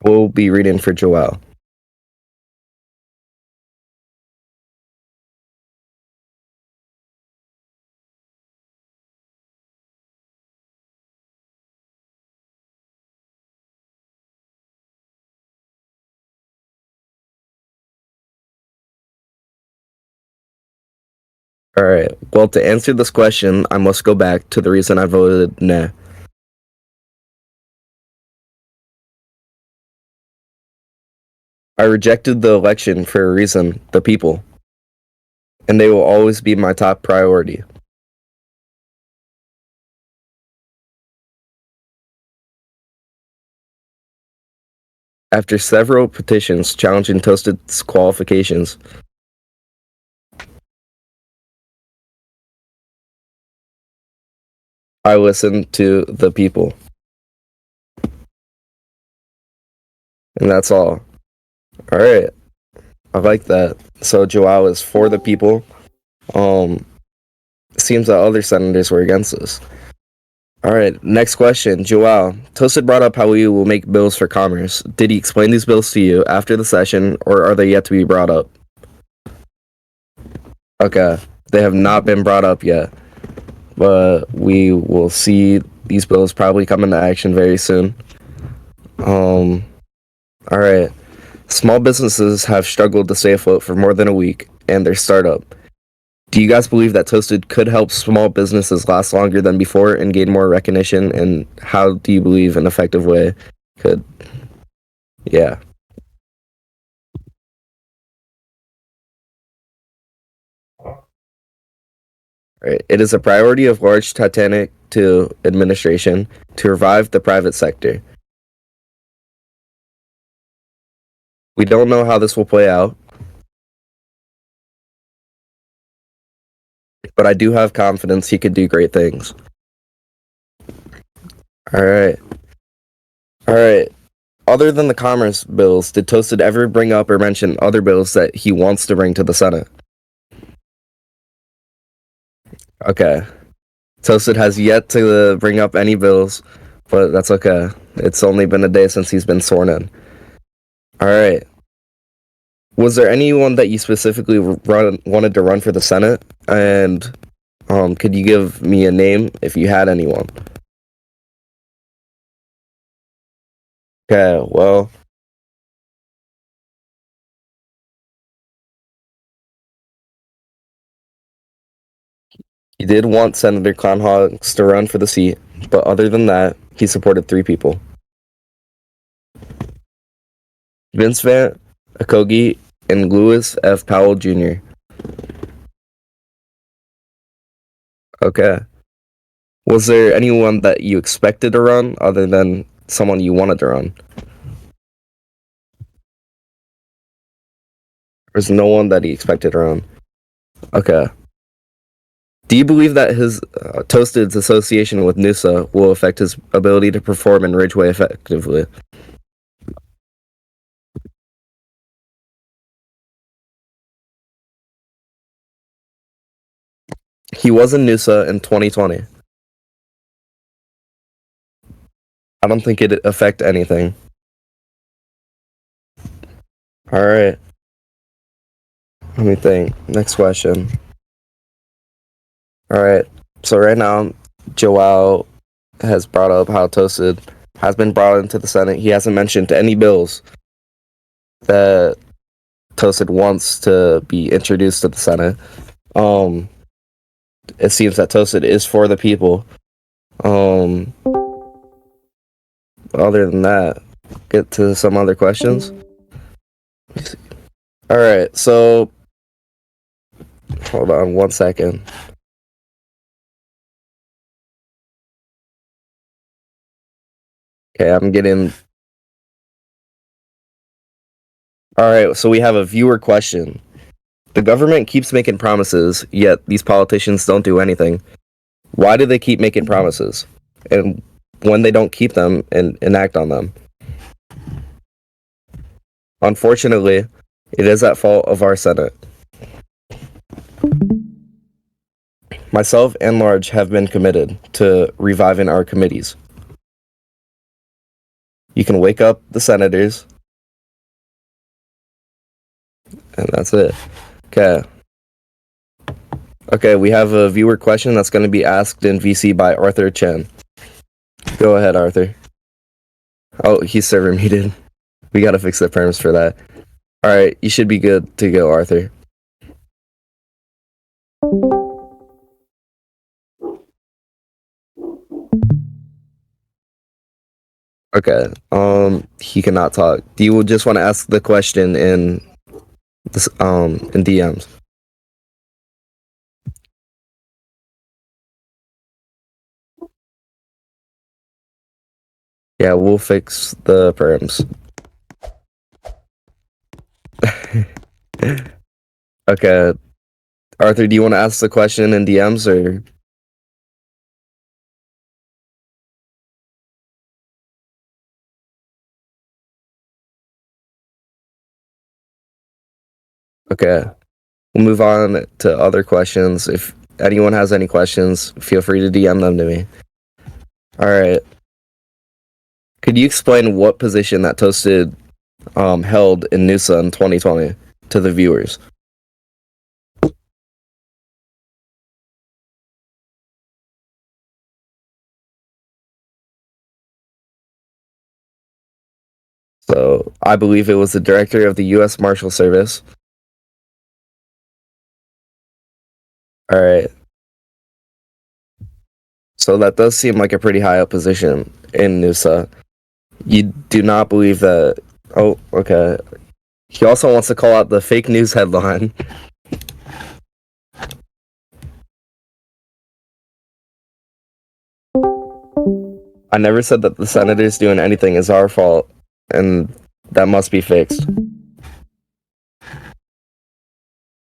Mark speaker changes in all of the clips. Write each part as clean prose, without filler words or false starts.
Speaker 1: will be reading for Joao. All right. Well, to answer this question, I must go back to the reason I voted nah. I rejected the election for a reason, the people, and they will always be my top priority. After several petitions challenging Toasted's qualifications, I listened to the people. And that's all. All right. I like that. So Joao is for the people. Seems that other senators were against this. All right. Next question. Joao, Toasted brought up how we will make bills for commerce. Did he explain these bills to you after the session, or are they yet to be brought up? Okay. They have not been brought up yet. But we will see these bills probably come into action very soon. All right. Small businesses have struggled to stay afloat for more than a week, and their startup. Do you guys believe that Toasted could help small businesses last longer than before and gain more recognition? And how do you believe an effective way could? Yeah. Right. It is a priority of large Titanic to administration to revive the private sector. We don't know how this will play out, but I do have confidence he could do great things. All right. All right. Other than the commerce bills, did Toasted ever bring up or mention other bills that he wants to bring to the Senate? Okay. Toasted has yet to bring up any bills, but that's okay. It's only been a day since he's been sworn in. All right. Was there anyone that you specifically wanted to run for the Senate? And could you give me a name if you had anyone? Okay, well, he did want Senator Conhogs to run for the seat, but other than that, he supported 3 people. Vince Vant, Akogi, and Lewis F. Powell Jr. Okay. Was there anyone that you expected to run other than someone you wanted to run? There's no one that he expected to run. Okay. Do you believe that his Toasted's association with Noosa will affect his ability to perform in Ridgeway effectively? He was in Noosa in 2020. I don't think it'd affect anything. All right. Let me think. Next question. All right. So right now, Joao has brought up how Toasted has been brought into the Senate. He hasn't mentioned any bills that Toasted wants to be introduced to the Senate. It seems that Toasted is for the people. Other than that, get to some other questions. All right, so hold on 1 second. Okay, I'm getting. All right, so we have a viewer question. The government keeps making promises, yet these politicians don't do anything. Why do they keep making promises? And when they don't keep them and enact on them? Unfortunately, it is at fault of our Senate. Myself and Large have been committed to reviving our committees. You can wake up the senators, and that's it. Okay. Okay, we have a viewer question that's going to be asked in VC by Arthur Chen. Go ahead, Arthur. Oh, he's server muted. We got to fix the perms for that. All right, you should be good to go, Arthur. Okay. He cannot talk. Do you just want to ask the question in this in DMs? Yeah, we'll fix the perms. Okay. Arthur, do you want to ask the question in DMs or? Okay. We'll move on to other questions. If anyone has any questions, feel free to DM them to me. All right. Could you explain what position that Toasted held in NUSA in 2020 to the viewers? So I believe it was the director of the U.S. Marshal Service. All right. So that does seem like a pretty high up position in NUSA. You do not believe that. Oh, okay. He also wants to call out the fake news headline. I never said that the senators doing anything is our fault, and that must be fixed.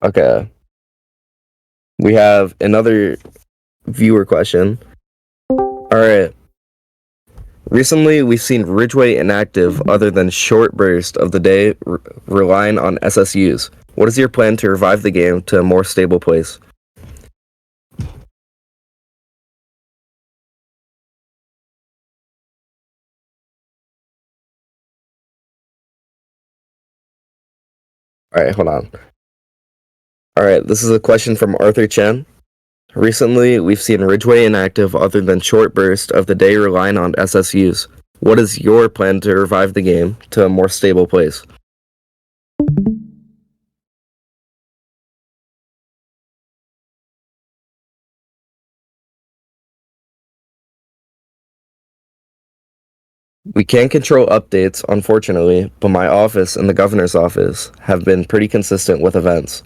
Speaker 1: Okay. We have another viewer question. All right. Recently, we've seen Ridgeway inactive other than short burst of the day, relying on SSUs. What is your plan to revive the game to a more stable place? All right, hold on. All right, this is a question from Arthur Chen. Recently, we've seen Ridgeway inactive other than short burst of the day, relying on SSUs. What is your plan to revive the game to a more stable place? We can't control updates, unfortunately, but my office and the governor's office have been pretty consistent with events.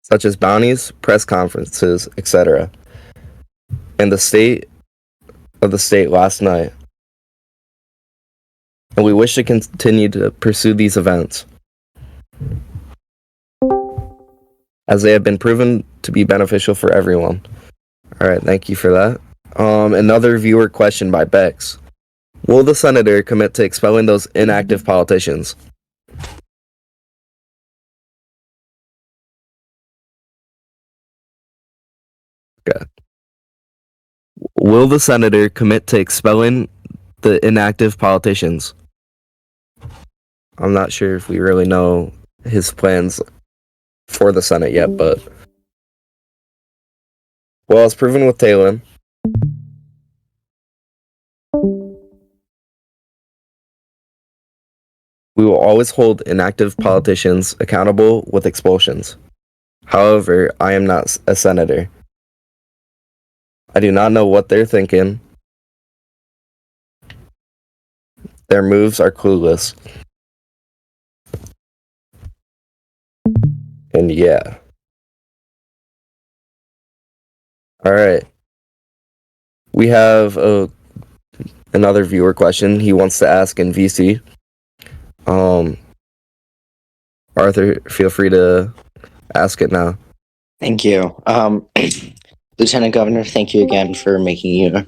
Speaker 1: Such as bounties, press conferences, etc. And the state of the state last night. And we wish to continue to pursue these events, as they have been proven to be beneficial for everyone. All right, thank you for that. Another viewer question by Bex. Will the senator commit to expelling those inactive politicians? Okay. Will the senator commit to expelling the inactive politicians? I'm not sure if we really know his plans for the Senate yet, but well, it's proven with Talon. We will always hold inactive politicians accountable with expulsions. However, I am not a senator. I do not know what they're thinking. Their moves are clueless. And yeah. All right. We have another viewer question he wants to ask in VC. Arthur, feel free to ask it now.
Speaker 2: Thank you. Lieutenant Governor, thank you again for making your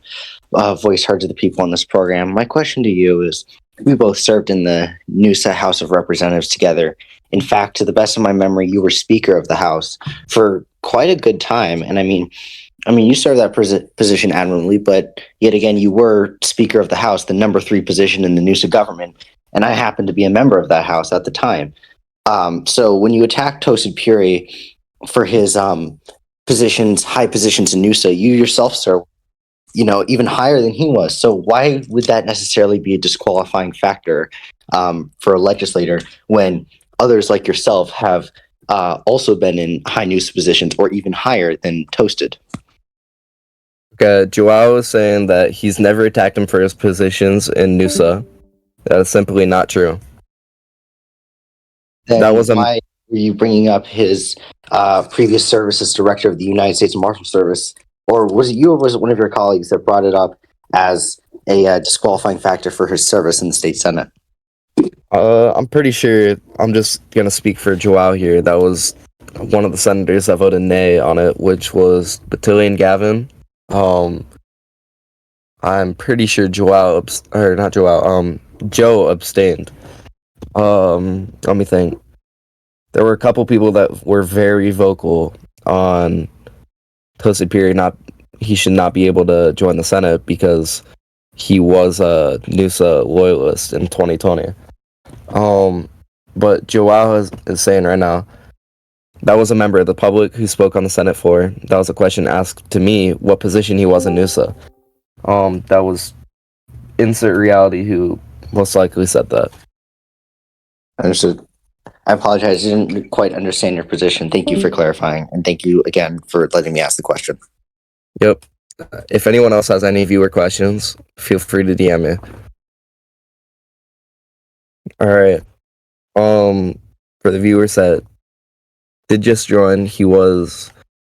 Speaker 2: voice heard to the people on this program. My question to you is, we both served in the NUSA House of Representatives together. In fact, to the best of my memory, you were Speaker of the House for quite a good time. And I mean, I mean, you serve that position admirably, but yet again, you were Speaker of the House, the number 3 position in the Noosa government, and I happened to be a member of that House at the time. So when you attack Tosin Puri for his positions, high positions in Noosa, you yourself, sir, even higher than he was. So why would that necessarily be a disqualifying factor for a legislator when others like yourself have also been in high Noosa positions or even higher than Toasted?
Speaker 1: Joao is saying that he's never attacked him for his positions in Noosa. That is simply not true. That
Speaker 2: Then
Speaker 1: was a
Speaker 2: why were you bringing up his previous service as director of the United States Marshal Service? Or was it you or was it one of your colleagues that brought it up as a disqualifying factor for his service in the state Senate?
Speaker 1: I'm pretty sure, I'm just gonna speak for Joao here. That was one of the senators that voted nay on it, which was Battalion Gavin. I'm pretty sure Joao, or not Joao, Joe abstained. Let me think. There were a couple people that were very vocal on Tosin Puri he should not be able to join the Senate because he was a Noosa loyalist in 2020. But Joao is saying right now that was a member of the public who spoke on the Senate floor. That was a question asked to me what position he was in Noosa. That was Insert Reality who most likely said that.
Speaker 2: Understood. I apologize. I didn't quite understand your position. Thank you for clarifying. And thank you again for letting me ask the question.
Speaker 1: Yep. If anyone else has any viewer questions, feel free to DM me. All right. For the viewers that did just join,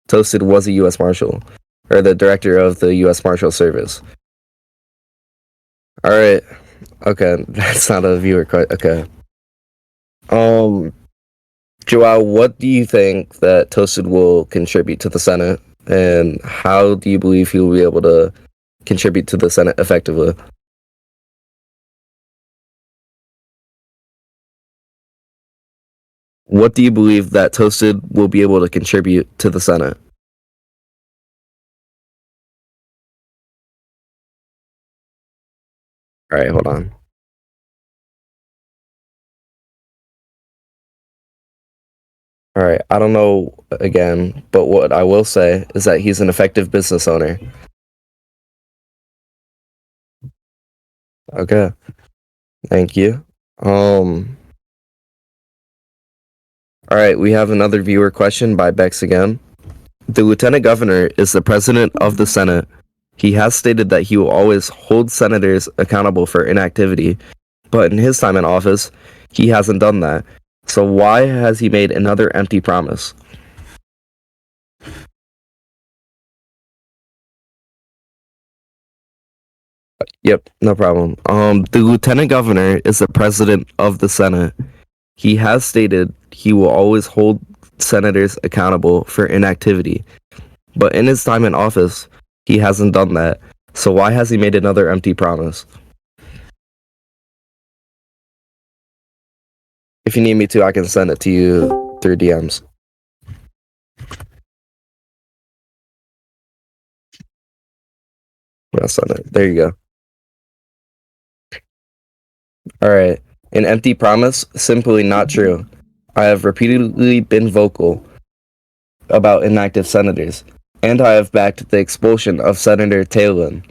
Speaker 1: Toasted was a U.S. Marshal, or the director of the U.S. Marshal Service. All right. Okay, that's not a viewer question. Okay. Joao, what do you think that Toasted will contribute to the Senate, and how do you believe he will be able to contribute to the Senate effectively? What do you believe that Toasted will be able to contribute to the Senate? All right, hold on. All right, I don't know again, but what I will say is that he's an effective business owner. Okay, thank you. All right, we have another viewer question by Bex again. The lieutenant governor is the president of the Senate. He has stated that he will always hold senators accountable for inactivity, but in his time in office, he hasn't done that. So why has he made another empty promise? Yep, no problem. The lieutenant governor is the president of the Senate. He has stated he will always hold senators accountable for inactivity, but in his time in office, he hasn't done that. So why has he made another empty promise? If you need me to, I can send it to you through DMs. I'll send it. There you go. All right. An empty promise? Simply not true. I have repeatedly been vocal about inactive senators, and I have backed the expulsion of Senator Talon,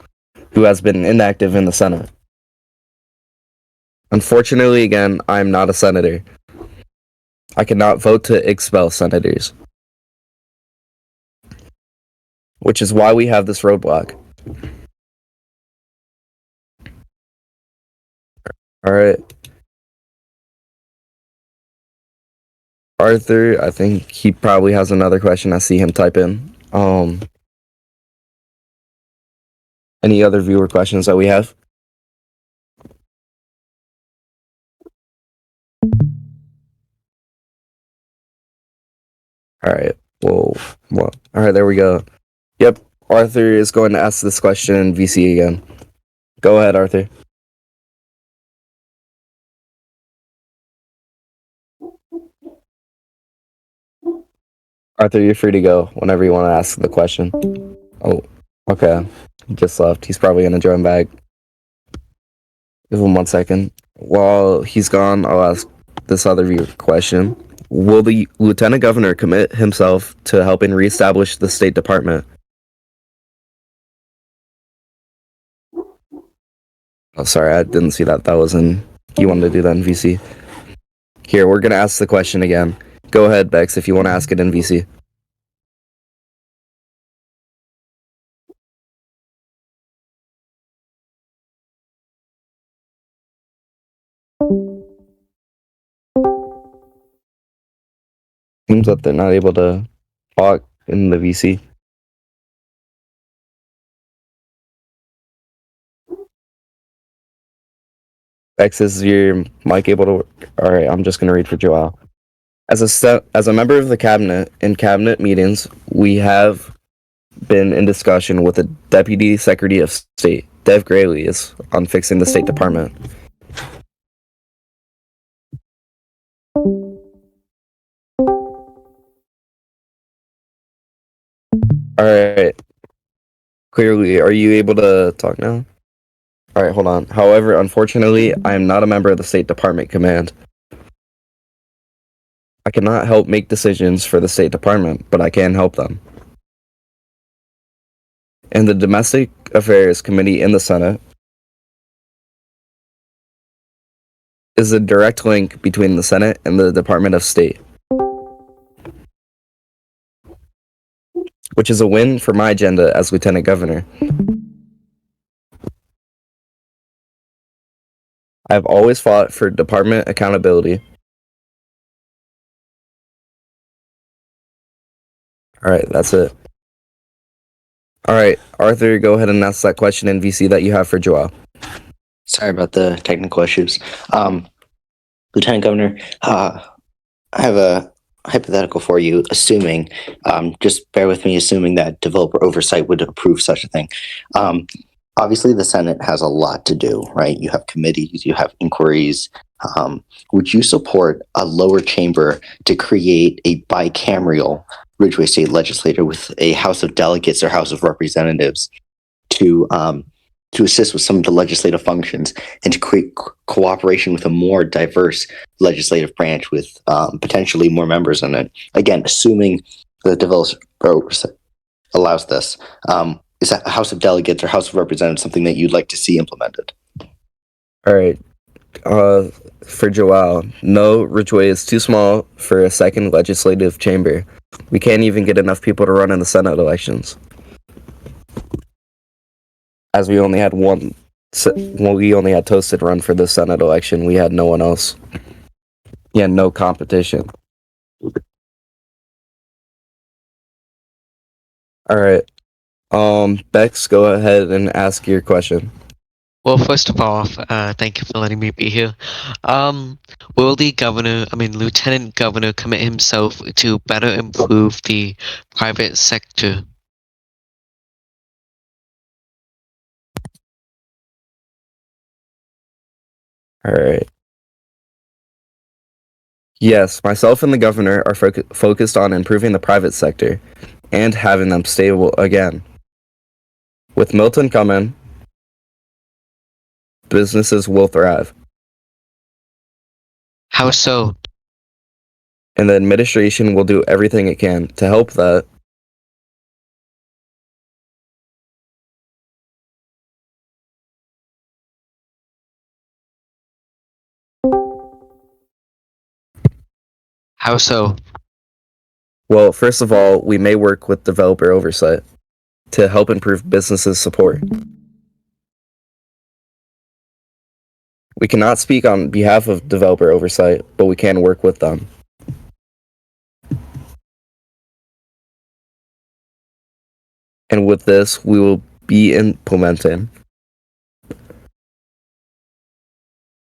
Speaker 1: who has been inactive in the Senate. Unfortunately, again, I am not a senator. I cannot vote to expel senators, which is why we have this roadblock. All right. Arthur, I think he probably has another question. I see him type in. Any other viewer questions that we have? All right. Well. All right. There we go. Yep. Arthur is going to ask this question in VC again. Go ahead, Arthur. Arthur, you're free to go whenever you want to ask the question. Oh, okay. He just left. He's probably gonna join back. Give him 1 second. While he's gone, I'll ask this other question. Will the lieutenant governor commit himself to helping reestablish the State Department? Oh, sorry, I didn't see that. That was in. You wanted to do that in VC. Here, we're gonna ask the question again. Go ahead, Bex, if you want to ask it in VC. Seems that they're not able to talk in the VC. Bex, is your mic able to work? All right, I'm just gonna read for Joao. As a member of the cabinet in cabinet meetings, we have been in discussion with the Deputy Secretary of State, Dev Grayleys, on fixing the State Department. All right. Clearly, are you able to talk now? All right, hold on. However, unfortunately, I am not a member of the State Department Command. I cannot help make decisions for the State Department, but I can help them. And the Domestic Affairs Committee in the Senate is a direct link between the Senate and the Department of State, which is a win for my agenda as Lieutenant Governor. I have always fought for department accountability. All right, that's it. All right, Arthur, go ahead and ask that question in VC that you have for Joao.
Speaker 2: Sorry about the technical issues. Lieutenant Governor, I have a hypothetical for you, assuming, just bear with me, assuming that developer oversight would approve such a thing. Obviously, the Senate has a lot to do, right? You have committees, you have inquiries. Would you support a lower chamber to create a bicameral Ridgeway State Legislature with a House of Delegates or House of Representatives to assist with some of the legislative functions and to create cooperation with a more diverse legislative branch with potentially more members in it? Again, assuming the developer allows this. Is that House of Delegates or House of Representatives something that you'd like to see implemented?
Speaker 1: All right. For Joao, no, Ridgeway is too small for a second legislative chamber. We can't even get enough people to run in the Senate elections. As we only had we only had Toasted run for the Senate election. We had no one else. Yeah, no competition. All right. Bex, go ahead and ask your question.
Speaker 3: Well, first of all, thank you for letting me be here. Will the Lieutenant Governor commit himself to better improve the private sector?
Speaker 1: All right. Yes, myself and the governor are focused on improving the private sector and having them stable again. With Milton coming, businesses will thrive.
Speaker 3: How so?
Speaker 1: And the administration will do everything it can to help that.
Speaker 3: How so?
Speaker 1: Well, first of all, we may work with developer oversight to help improve businesses' support. We cannot speak on behalf of developer oversight, but we can work with them. And with this, we will be implementing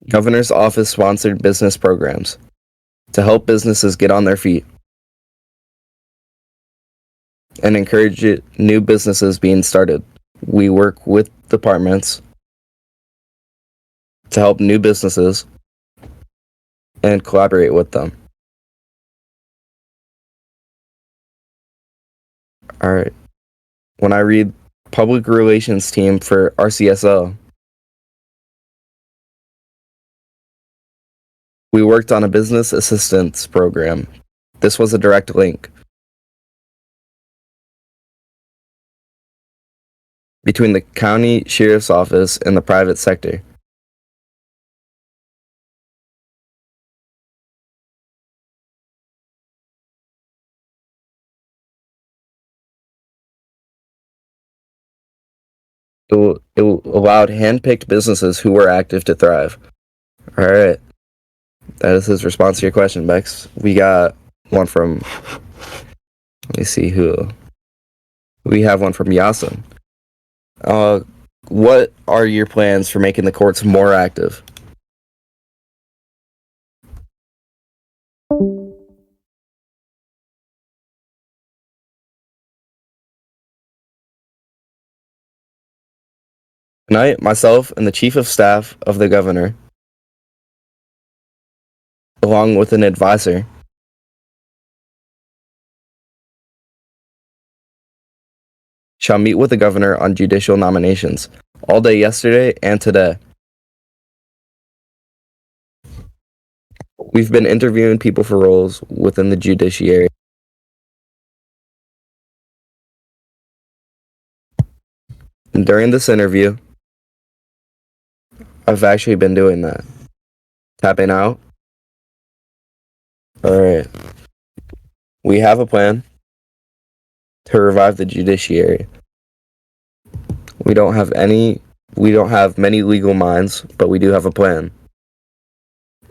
Speaker 1: Governor's Office sponsored business programs to help businesses get on their feet and encourage new businesses being started. We work with departments to help new businesses and collaborate with them. All right. when I read public relations team for RCSO, we worked on a business assistance program. This was a direct link between the county sheriff's office and the private sector. It allowed hand-picked businesses who were active to thrive. All right. That is his response to your question, Bex. We got one from, let me see who. We have one from Yasin. What are your plans for making the courts more active? Tonight, myself and the chief of staff of the governor, along with an advisor, shall meet with the governor on judicial nominations all day yesterday and today. We've been interviewing people for roles within the judiciary. And during this interview, I've actually been doing that. Tapping out. All right. We have a plan to revive the judiciary. We don't have many legal minds, but we do have a plan.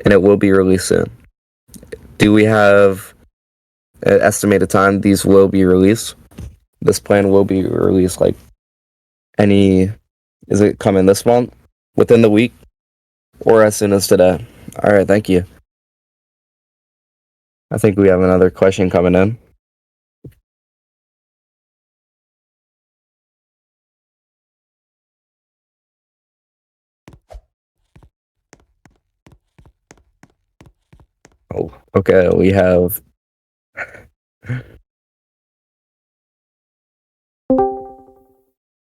Speaker 1: And it will be released soon. Do we have an estimated time these will be released? This plan will be released is it coming this month? Within the week? Or as soon as today? All right, thank you. I think we have another question coming in. Oh, okay, we have. All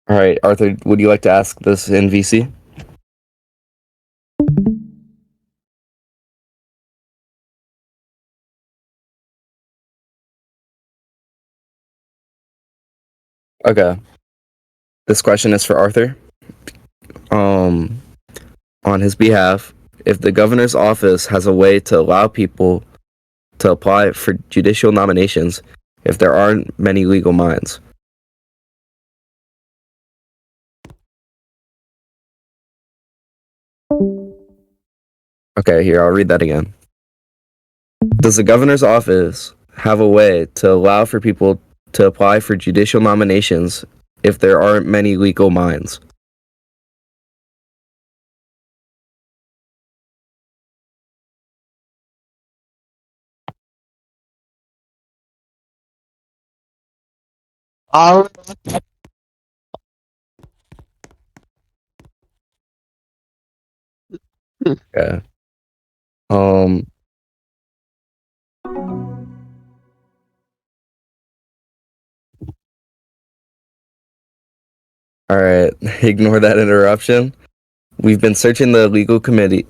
Speaker 1: right, Arthur, would you like to ask this in VC? Okay. This question is for Arthur. On his behalf, if the governor's office has a way to allow people to apply for judicial nominations if there aren't many legal minds. Okay, here, I'll read that again. Does the governor's office have a way to allow for people to apply for judicial nominations if there aren't many legal minds? Okay. All right, ignore that interruption. We've been searching the legal committee.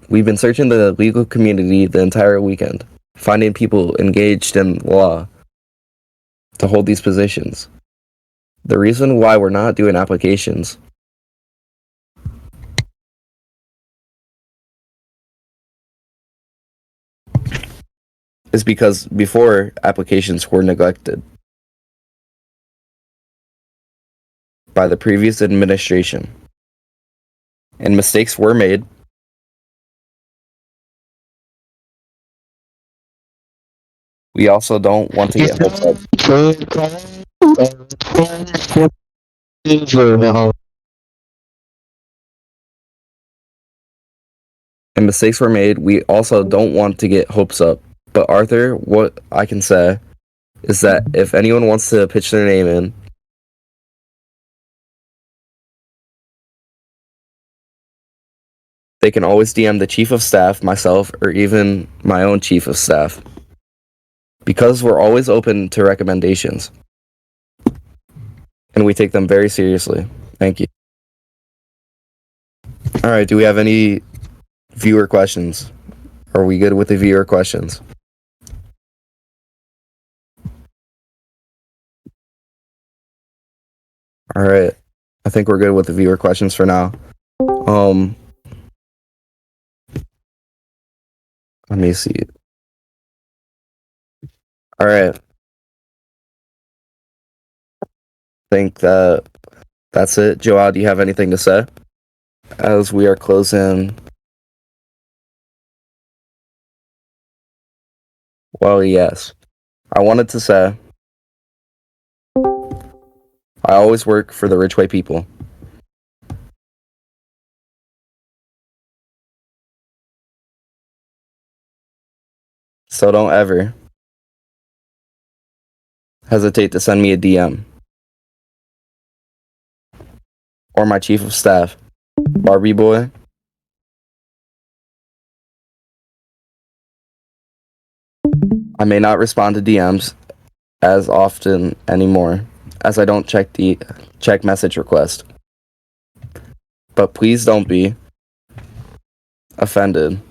Speaker 1: We've been searching the legal community the entire weekend, finding people engaged in law to hold these positions. The reason why we're not doing applications is because before applications were neglected by the previous administration, and mistakes were made. We also don't want to get hopes up. And mistakes were made. We also don't want to get hopes up. But Arthur, what I can say is that if anyone wants to pitch their name in, they can always DM the chief of staff, myself, or even my own chief of staff. Because we're always open to recommendations. and we take them very seriously. Thank you. All right, do we have any viewer questions? Are we good with the viewer questions? All right, I think we're good with the viewer questions for now. Let me see. All right. Think that's it. Joao, do you have anything to say? As we are closing. Well, yes. I wanted to say I always work for the Ridgeway people. So don't ever hesitate to send me a DM. Or my chief of staff, Barbie Boy. I may not respond to DMs as often anymore, as I don't check message request. But please don't be offended.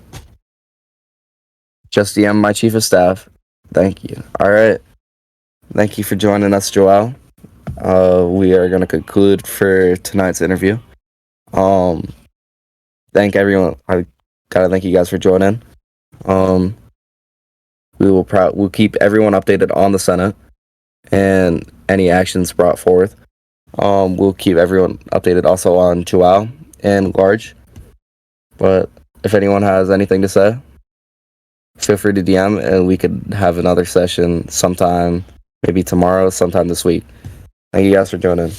Speaker 1: Just DM my chief of staff. Thank you. All right. Thank you for joining us, Joao. We are going to conclude for tonight's interview. Thank everyone. I gotta thank you guys for joining. We'll keep everyone updated on the Senate and any actions brought forth. We'll keep everyone updated also on Joao and Large. But if anyone has anything to say, feel free to DM and we could have another session sometime, maybe tomorrow, sometime this week. Thank you guys for joining.